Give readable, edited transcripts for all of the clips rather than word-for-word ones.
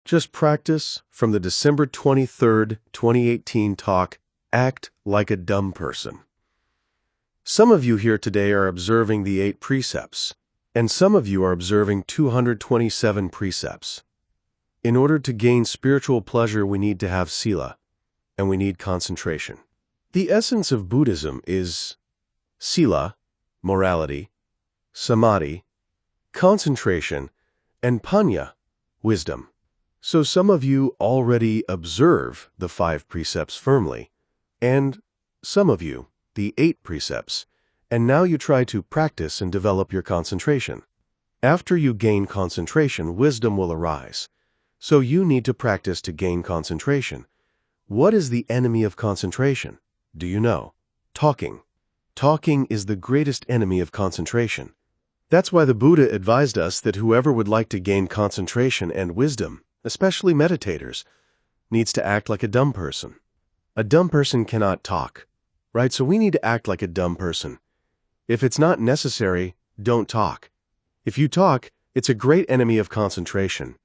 Just practice from the December 23rd, 2018 talk, Act Like a Dumb Person. Some of you here today are observing the 8 precepts, and some of you are observing 227 precepts. In order to gain spiritual pleasure, we need to have sila, and we need concentration. The essence of Buddhism is sila, morality, samadhi, concentration, and panya, wisdom. So some of you already observe the 5 precepts firmly, and some of you the 8 precepts, and now you try to practice and develop your concentration. After you gain concentration, wisdom will arise. So you need to practice to gain concentration. What is the enemy of concentration? Do you know? Talking. Talking is the greatest enemy of concentration. That's why the Buddha advised us that whoever would like to gain concentration and wisdom, especially meditators, needs to act like a dumb person. A dumb person cannot talk, right? So we need to act like a dumb person. If it's not necessary, don't talk. If you talk, it's a great enemy of concentration.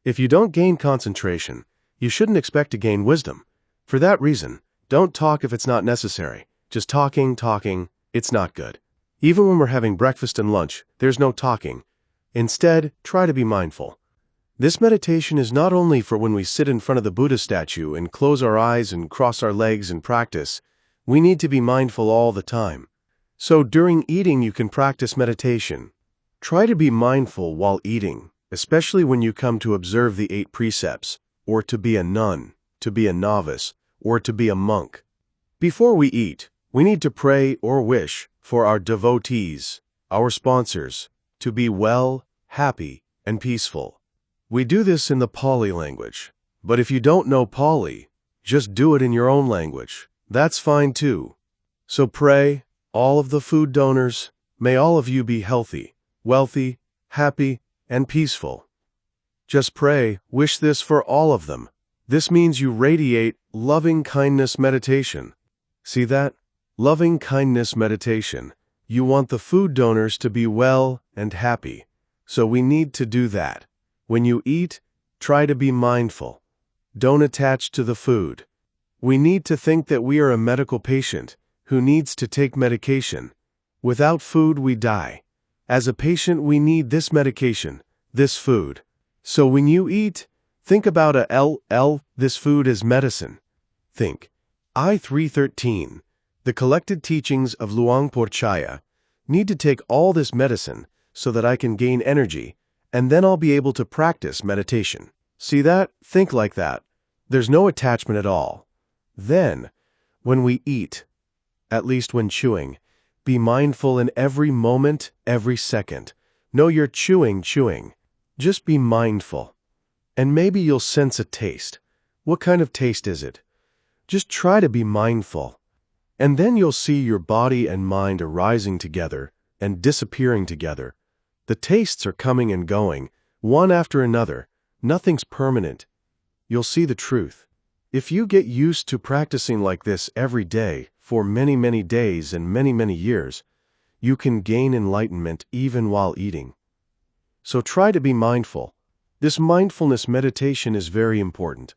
If you don't gain concentration, you shouldn't expect to gain wisdom. For that reason, don't talk if it's not necessary. Just talking, it's not good. Even when we're having breakfast and lunch, there's no talking. Instead, try to be mindful. This meditation is not only for when we sit in front of the Buddha statue and close our eyes and cross our legs and practice. We need to be mindful all the time. So during eating, you can practice meditation. Try to be mindful while eating, especially when you come to observe the 8 precepts, or to be a nun, to be a novice, or to be a monk. Before we eat, we need to pray or wish for our devotees, our sponsors, to be well, happy, and peaceful. We do this in the Pali language, but if you don't know Pali, just do it in your own language. That's fine too. So pray, all of the food donors, may all of you be healthy, wealthy, happy, and peaceful. Just pray, wish this for all of them. This means you radiate loving kindness meditation. See that? Loving kindness meditation. You want the food donors to be well and happy. So we need to do that. When you eat, try to be mindful. Don't attach to the food. We need to think that we are a medical patient who needs to take medication. Without food, we die. As a patient, we need this medication, this food. So when you eat, think about this food as medicine. Think. I-313, the collected teachings of Luang Por Chaya, need to take all this medicine so that I can gain energy, and then I'll be able to practice meditation. See that? Think like that. There's no attachment at all. Then, when we eat, at least when chewing, be mindful in every moment, every second. Know you're chewing. Just be mindful. And maybe you'll sense a taste. What kind of taste is it? Just try to be mindful. And then you'll see your body and mind arising together and disappearing together. The tastes are coming and going, one after another. Nothing's permanent. You'll see the truth. If you get used to practicing like this every day for many, many days and many, many years, you can gain enlightenment even while eating. So try to be mindful. This mindfulness meditation is very important.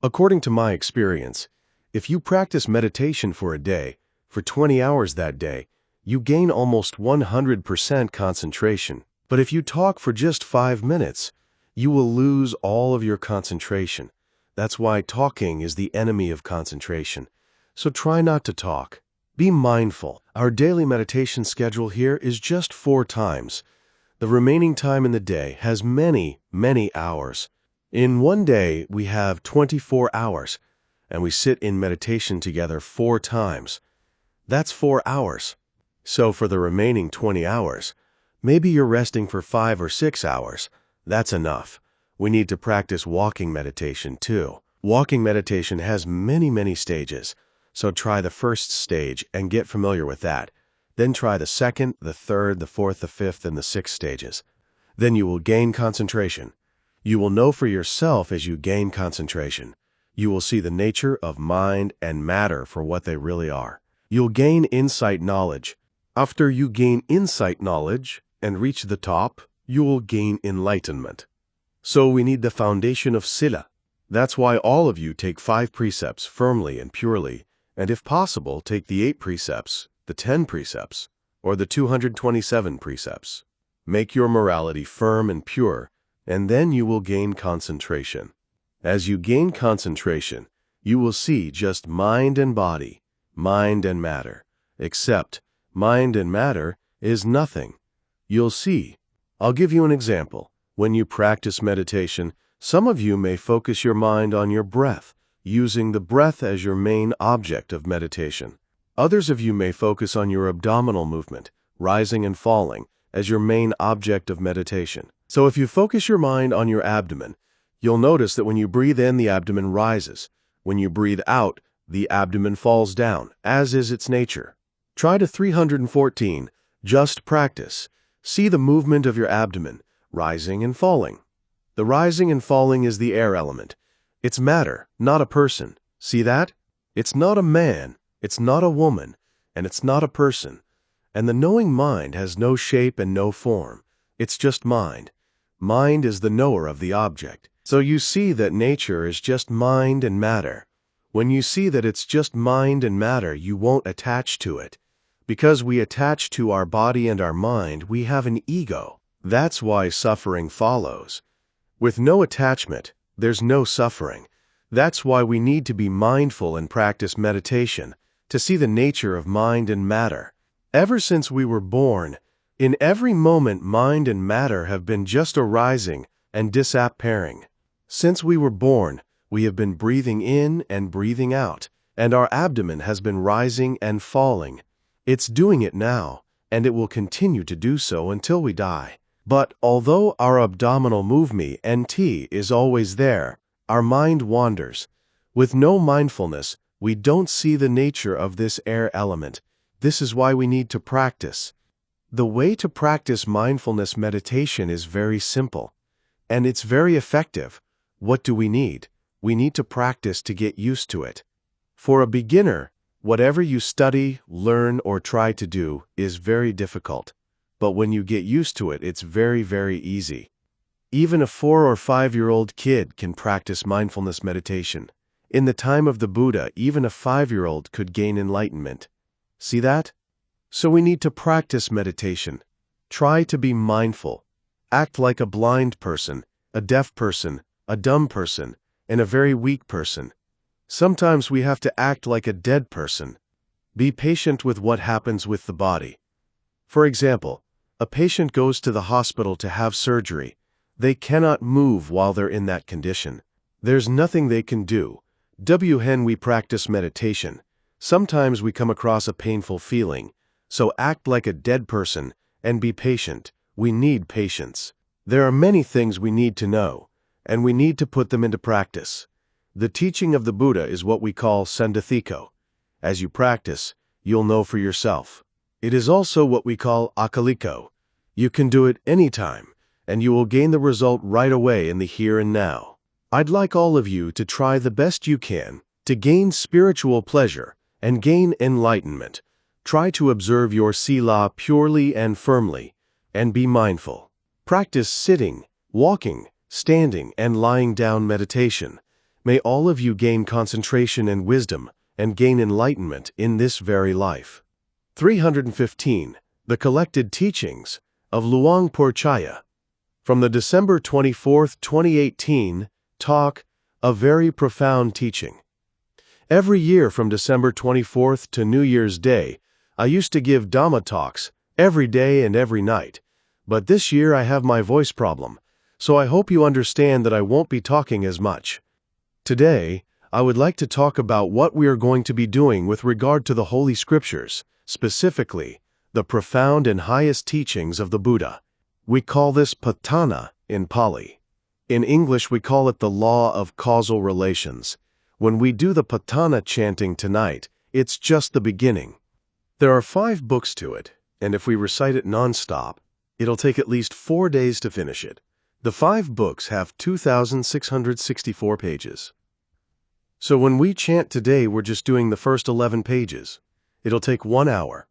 According to my experience, if you practice meditation for a day, for 20 hours that day, you gain almost 100% concentration. But if you talk for just 5 minutes, you will lose all of your concentration. That's why talking is the enemy of concentration. So try not to talk. Be mindful. Our daily meditation schedule here is just 4 times. The remaining time in the day has many, many hours. In one day, we have 24 hours, and we sit in meditation together 4 times. That's 4 hours. So for the remaining 20 hours, maybe you're resting for 5 or 6 hours. That's enough. We need to practice walking meditation too. Walking meditation has many, many stages. So try the first stage and get familiar with that. Then try the second, the third, the fourth, the fifth, and the 6th stages. Then you will gain concentration. You will know for yourself as you gain concentration. You will see the nature of mind and matter for what they really are. You'll gain insight knowledge. After you gain insight knowledge and reach the top, you will gain enlightenment. So we need the foundation of Sila. That's why all of you take 5 precepts firmly and purely, and if possible, take the 8 precepts, the 10 precepts, or the 227 precepts. Make your morality firm and pure, and then you will gain concentration. As you gain concentration, you will see just mind and body, mind and matter, except mind and matter is nothing. You'll see. I'll give you an example. When you practice meditation, some of you may focus your mind on your breath, using the breath as your main object of meditation. Others of you may focus on your abdominal movement, rising and falling, as your main object of meditation. So if you focus your mind on your abdomen, you'll notice that when you breathe in, the abdomen rises. When you breathe out, the abdomen falls down, as is its nature. Try to 314. Just practice. See the movement of your abdomen, rising and falling. The rising and falling is the air element. It's matter, not a person. See that? It's not a man, it's not a woman, and it's not a person. And the knowing mind has no shape and no form. It's just mind. Mind is the knower of the object. So you see that nature is just mind and matter. When you see that it's just mind and matter, you won't attach to it. Because we attach to our body and our mind, we have an ego. That's why suffering follows. With no attachment, there's no suffering. That's why we need to be mindful and practice meditation, to see the nature of mind and matter. Ever since we were born, in every moment mind and matter have been just arising and disappearing. Since we were born, we have been breathing in and breathing out, and our abdomen has been rising and falling. It's doing it now, and it will continue to do so until we die. But although our abdominal movement (NT) is always there, our mind wanders. With no mindfulness, we don't see the nature of this air element. This is why we need to practice. The way to practice mindfulness meditation is very simple, and it's very effective. What do we need? We need to practice to get used to it. For a beginner, whatever you study, learn, or try to do is very difficult. But when you get used to it, it's very, very easy. Even a 4 or 5-year-old kid can practice mindfulness meditation. In the time of the Buddha, even a 5-year-old could gain enlightenment. See that? So we need to practice meditation. Try to be mindful. Act like a blind person, a deaf person, a dumb person, and a very weak person. Sometimes we have to act like a dead person. Be patient with what happens with the body. For example, a patient goes to the hospital to have surgery. They cannot move while they're in that condition. There's nothing they can do. When we practice meditation, sometimes we come across a painful feeling. So act like a dead person and be patient. We need patience. There are many things we need to know, and we need to put them into practice. The teaching of the Buddha is what we call Sandithiko. As you practice, you'll know for yourself. It is also what we call Akaliko. You can do it anytime, and you will gain the result right away in the here and now. I'd like all of you to try the best you can to gain spiritual pleasure and gain enlightenment. Try to observe your sila purely and firmly, and be mindful. Practice sitting, walking, standing, and lying down meditation. May all of you gain concentration and wisdom, and gain enlightenment in this very life. 315. The Collected Teachings of Luang Por Chaya. From the December 24, 2018, talk, A Very Profound Teaching. Every year from December 24th to New Year's Day, I used to give Dhamma talks every day and every night. But this year I have my voice problem, so I hope you understand that I won't be talking as much. Today, I would like to talk about what we are going to be doing with regard to the Holy Scriptures, specifically, the profound and highest teachings of the Buddha. We call this Patthana in Pali. In English, we call it the law of causal relations. When we do the Patthana chanting tonight, it's just the beginning. There are 5 books to it, and if we recite it non-stop, it'll take at least 4 days to finish it. The 5 books have 2,664 pages. So when we chant today, we're just doing the first 11 pages. It'll take 1 hour.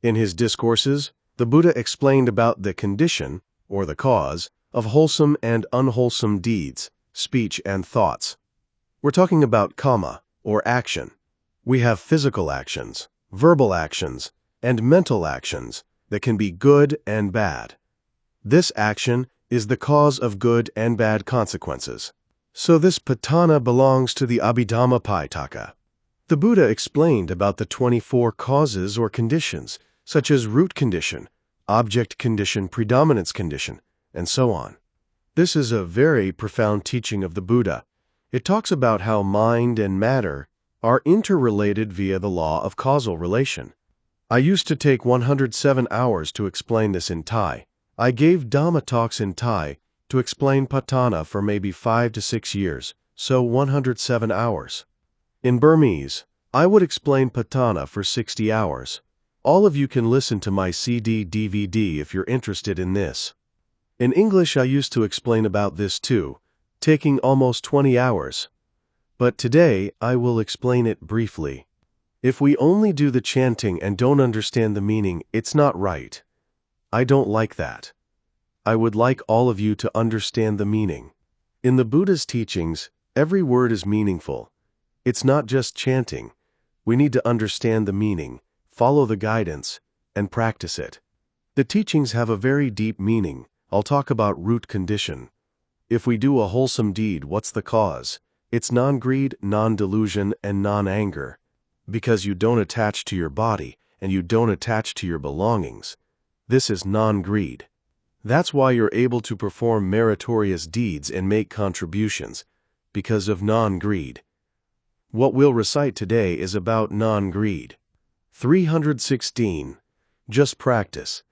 In his discourses, the Buddha explained about the condition, or the cause, of wholesome and unwholesome deeds, speech, and thoughts. We're talking about karma, or action. We have physical actions, verbal actions, and mental actions that can be good and bad. This action is the cause of good and bad consequences. So this patthana belongs to the Abhidhamma-Pitaka. The Buddha explained about the 24 causes or conditions, such as root condition, object condition, predominance condition, and so on. This is a very profound teaching of the Buddha. It talks about how mind and matter are interrelated via the law of causal relation. I used to take 107 hours to explain this in Thai. I gave Dhamma talks in Thai to explain patthana for maybe 5 to 6 years, so 107 hours. In Burmese, I would explain patthana for 60 hours. All of you can listen to my CD/DVD if you're interested in this. In English, I used to explain about this too, taking almost 20 hours. But today, I will explain it briefly. If we only do the chanting and don't understand the meaning, it's not right. I don't like that. I would like all of you to understand the meaning. In the Buddha's teachings, every word is meaningful. It's not just chanting. We need to understand the meaning, follow the guidance, and practice it. The teachings have a very deep meaning. I'll talk about root condition. If we do a wholesome deed, what's the cause? It's non-greed, non-delusion, and non-anger. Because you don't attach to your body, and you don't attach to your belongings. This is non-greed. That's why you're able to perform meritorious deeds and make contributions, because of non-greed. What we'll recite today is about non-greed. 316. Just practice.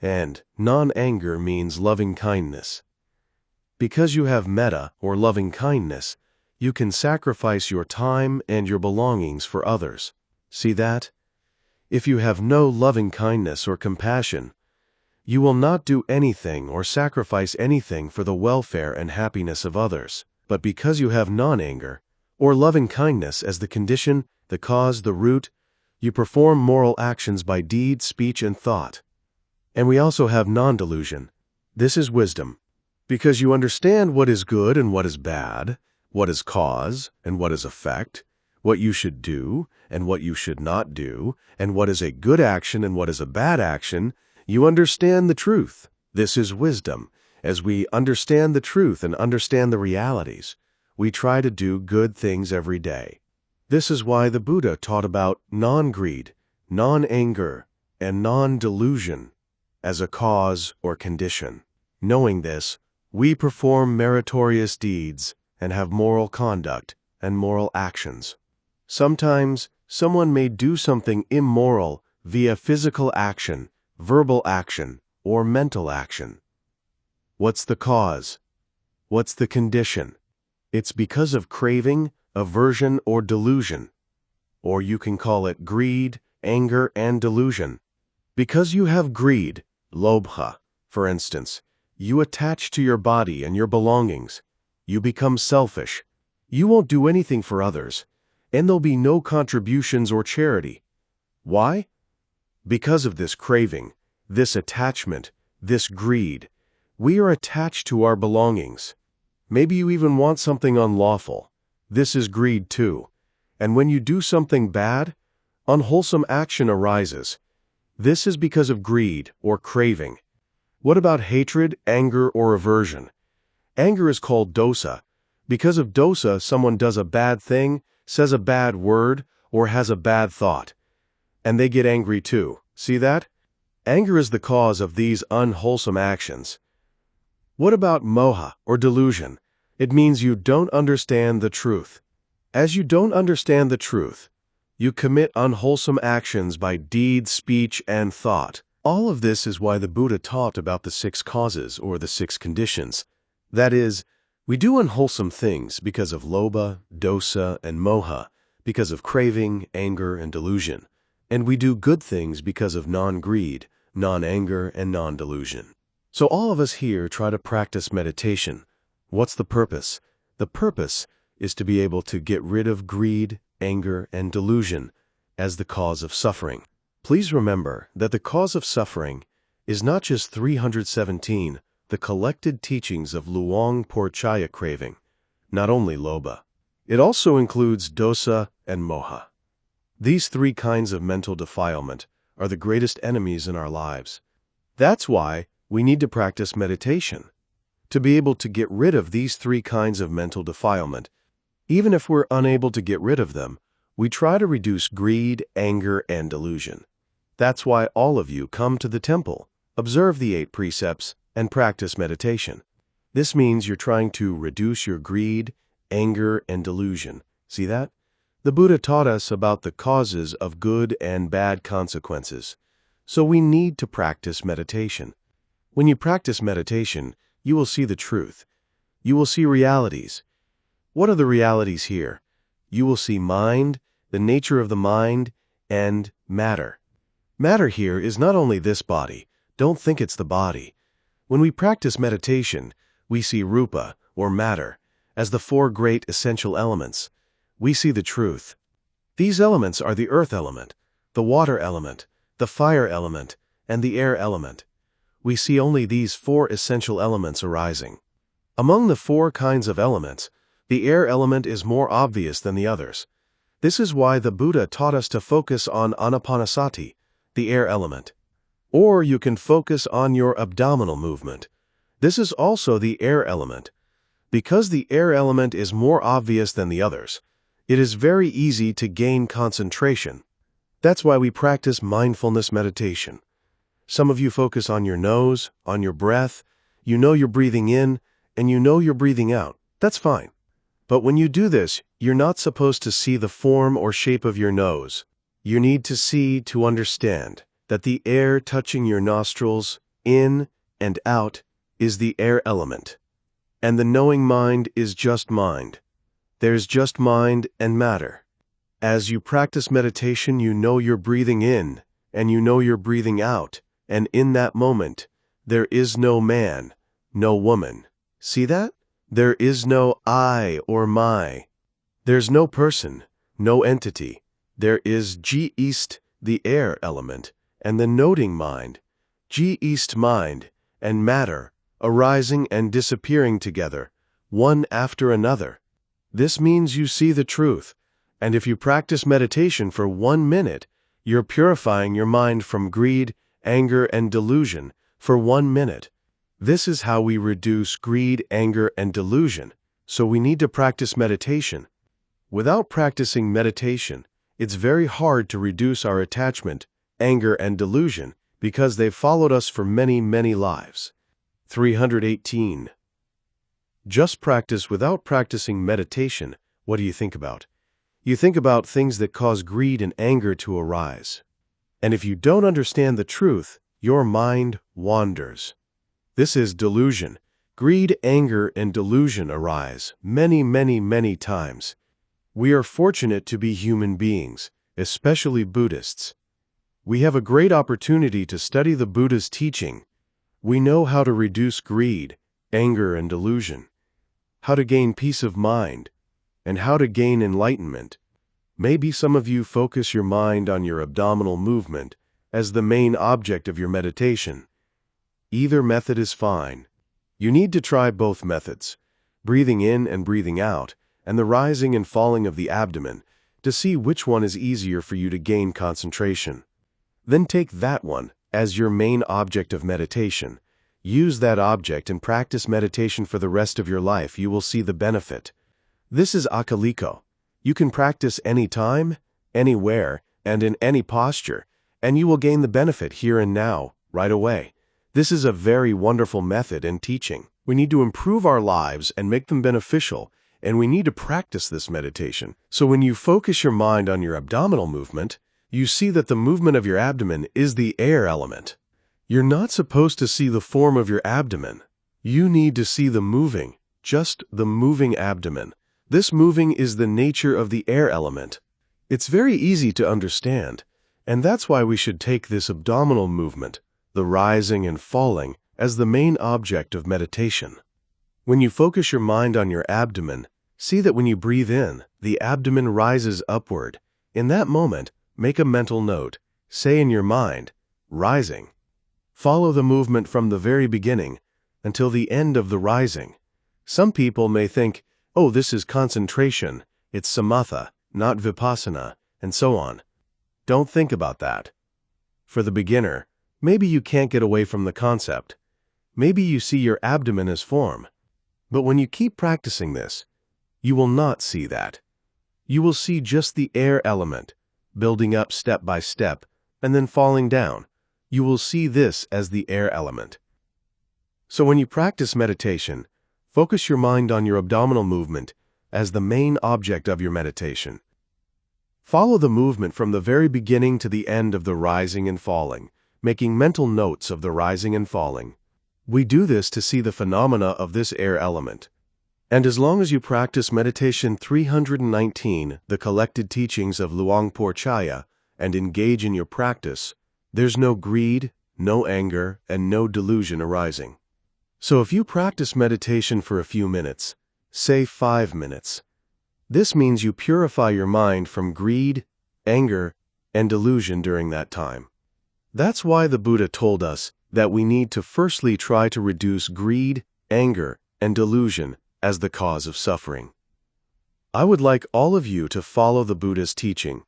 And non-anger means loving kindness. Because you have metta, or loving kindness, you can sacrifice your time and your belongings for others. See that? If you have no loving kindness or compassion, you will not do anything or sacrifice anything for the welfare and happiness of others. But because you have non-anger, or loving kindness as the condition, the cause, the root, you perform moral actions by deed, speech, and thought. And we also have non-delusion. This is wisdom. Because you understand what is good and what is bad, what is cause and what is effect, what you should do and what you should not do, and what is a good action and what is a bad action, you understand the truth. This is wisdom. As we understand the truth and understand the realities, we try to do good things every day. This is why the Buddha taught about non-greed, non-anger, and non-delusion as a cause or condition. Knowing this, we perform meritorious deeds and have moral conduct and moral actions. Sometimes, someone may do something immoral via physical action, verbal action, or mental action. What's the cause? What's the condition? It's because of craving, aversion, or delusion. Or you can call it greed, anger, and delusion. Because you have greed, lobha, for instance, you attach to your body and your belongings. You become selfish. You won't do anything for others, and there'll be no contributions or charity. Why? Because of this craving, this attachment, this greed. We are attached to our belongings. Maybe you even want something unlawful. This is greed too. And when you do something bad, unwholesome action arises. This is because of greed or craving. What about hatred, anger, or aversion? Anger is called dosa. Because of dosa, someone does a bad thing, says a bad word, or has a bad thought. And they get angry too. See that? Anger is the cause of these unwholesome actions. What about moha, or delusion? It means you don't understand the truth. As you don't understand the truth, you commit unwholesome actions by deed, speech, and thought. All of this is why the Buddha taught about the 6 causes, or the 6 conditions. That is, we do unwholesome things because of lobha, dosa, and moha, because of craving, anger, and delusion. And we do good things because of non-greed, non-anger, and non-delusion. So all of us here try to practice meditation. What's the purpose? The purpose is to be able to get rid of greed, anger, and delusion as the cause of suffering. Please remember that the cause of suffering is not just 317 the collected teachings of Luang Por Chaya craving, not only Lobha. It also includes dosa and moha. These three kinds of mental defilement are the greatest enemies in our lives. That's why we need to practice meditation, to be able to get rid of these three kinds of mental defilement. Even if we're unable to get rid of them, we try to reduce greed, anger, and delusion. That's why all of you come to the temple, observe the 8 precepts, and practice meditation. This means you're trying to reduce your greed, anger, and delusion. See that? The Buddha taught us about the causes of good and bad consequences. So we need to practice meditation. When you practice meditation, you will see the truth. You will see realities. What are the realities here? You will see mind, the nature of the mind, and matter. Matter here is not only this body. Don't think it's the body. When we practice meditation, we see rupa, or matter, as the 4 great essential elements. We see the truth. These elements are the earth element, the water element, the fire element, and the air element. We see only these 4 essential elements arising. Among the 4 kinds of elements, the air element is more obvious than the others. This is why the Buddha taught us to focus on anapanasati, the air element. Or you can focus on your abdominal movement. This is also the air element. Because the air element is more obvious than the others, it is very easy to gain concentration. That's why we practice mindfulness meditation. Some of you focus on your nose, on your breath. You know you're breathing in, and you know you're breathing out. That's fine. But when you do this, you're not supposed to see the form or shape of your nose. You need to see to understand that the air touching your nostrils, in and out, is the air element. And the knowing mind is just mind. There's just mind and matter. As you practice meditation, you know you're breathing in, and you know you're breathing out, and in that moment, there is no man, no woman. See that? There is no I or my. There's no person, no entity. There is Ji-East, the air element, and the noting mind, Ji-East mind, and matter, arising and disappearing together, one after another. This means you see the truth, and if you practice meditation for 1 minute, you're purifying your mind from greed, anger, and delusion for 1 minute. This is how we reduce greed, anger, and delusion, so we need to practice meditation. Without practicing meditation, it's very hard to reduce our attachment, anger, and delusion because they've followed us for many, many lives. 318. Just practice without practicing meditation. What do you think about? You think about things that cause greed and anger to arise. And if you don't understand the truth, your mind wanders. This is delusion. Greed, anger, and delusion arise many, many, many times. We are fortunate to be human beings, especially Buddhists. We have a great opportunity to study the Buddha's teaching. We know how to reduce greed, anger, and delusion, how to gain peace of mind, and how to gain enlightenment. Maybe some of you focus your mind on your abdominal movement as the main object of your meditation. Either method is fine. You need to try both methods, breathing in and breathing out, and the rising and falling of the abdomen, to see which one is easier for you to gain concentration. Then take that one as your main object of meditation. Use that object and practice meditation for the rest of your life. You will see the benefit. This is Akaliko. You can practice anytime, anywhere, and in any posture, and you will gain the benefit here and now, right away. This is a very wonderful method and teaching. We need to improve our lives and make them beneficial, and we need to practice this meditation. So when you focus your mind on your abdominal movement, you see that the movement of your abdomen is the air element. You're not supposed to see the form of your abdomen. You need to see the moving, just the moving abdomen. This moving is the nature of the air element. It's very easy to understand, and that's why we should take this abdominal movement, the rising and falling, as the main object of meditation. When you focus your mind on your abdomen, see that when you breathe in, the abdomen rises upward. In that moment, make a mental note. Say in your mind, rising. Follow the movement from the very beginning until the end of the rising. Some people may think, oh, this is concentration, it's samatha, not vipassana, and so on. Don't think about that. For the beginner, maybe you can't get away from the concept. Maybe you see your abdomen as form. But when you keep practicing this, you will not see that. You will see just the air element, building up step by step, and then falling down. You will see this as the air element. So when you practice meditation, focus your mind on your abdominal movement as the main object of your meditation. Follow the movement from the very beginning to the end of the rising and falling, making mental notes of the rising and falling. We do this to see the phenomena of this air element. And as long as you practice Meditation 319, the collected teachings of Luangpur Chaya, and engage in your practice, there's no greed, no anger, and no delusion arising. So if you practice meditation for a few minutes, say 5 minutes, this means you purify your mind from greed, anger, and delusion during that time. That's why the Buddha told us that we need to firstly try to reduce greed, anger, and delusion as the cause of suffering. I would like all of you to follow the Buddha's teaching.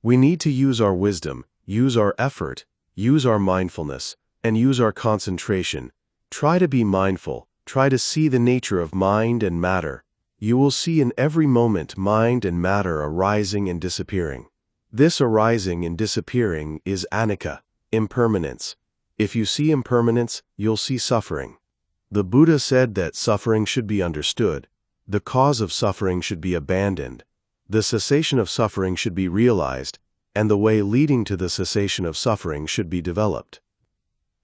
We need to use our wisdom, use our effort, use our mindfulness, and use our concentration. Try to be mindful, try to see the nature of mind and matter. You will see in every moment mind and matter arising and disappearing. This arising and disappearing is anicca, impermanence. If you see impermanence, you'll see suffering. The Buddha said that suffering should be understood, the cause of suffering should be abandoned, the cessation of suffering should be realized, and the way leading to the cessation of suffering should be developed.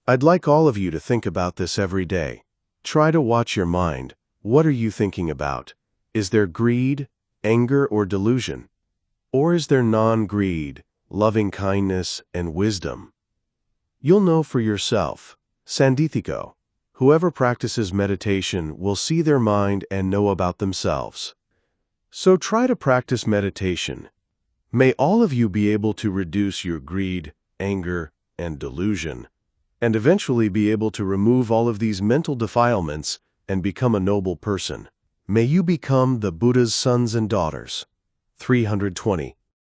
I'd like all of you to think about this every day. Try to watch your mind. What are you thinking about? Is there greed, anger, or delusion? Or is there non-greed, loving kindness, and wisdom? You'll know for yourself. Sandithiko. Whoever practices meditation will see their mind and know about themselves. So try to practice meditation. May all of you be able to reduce your greed, anger, and delusion, and eventually be able to remove all of these mental defilements and become a noble person. May you become the Buddha's sons and daughters. 320.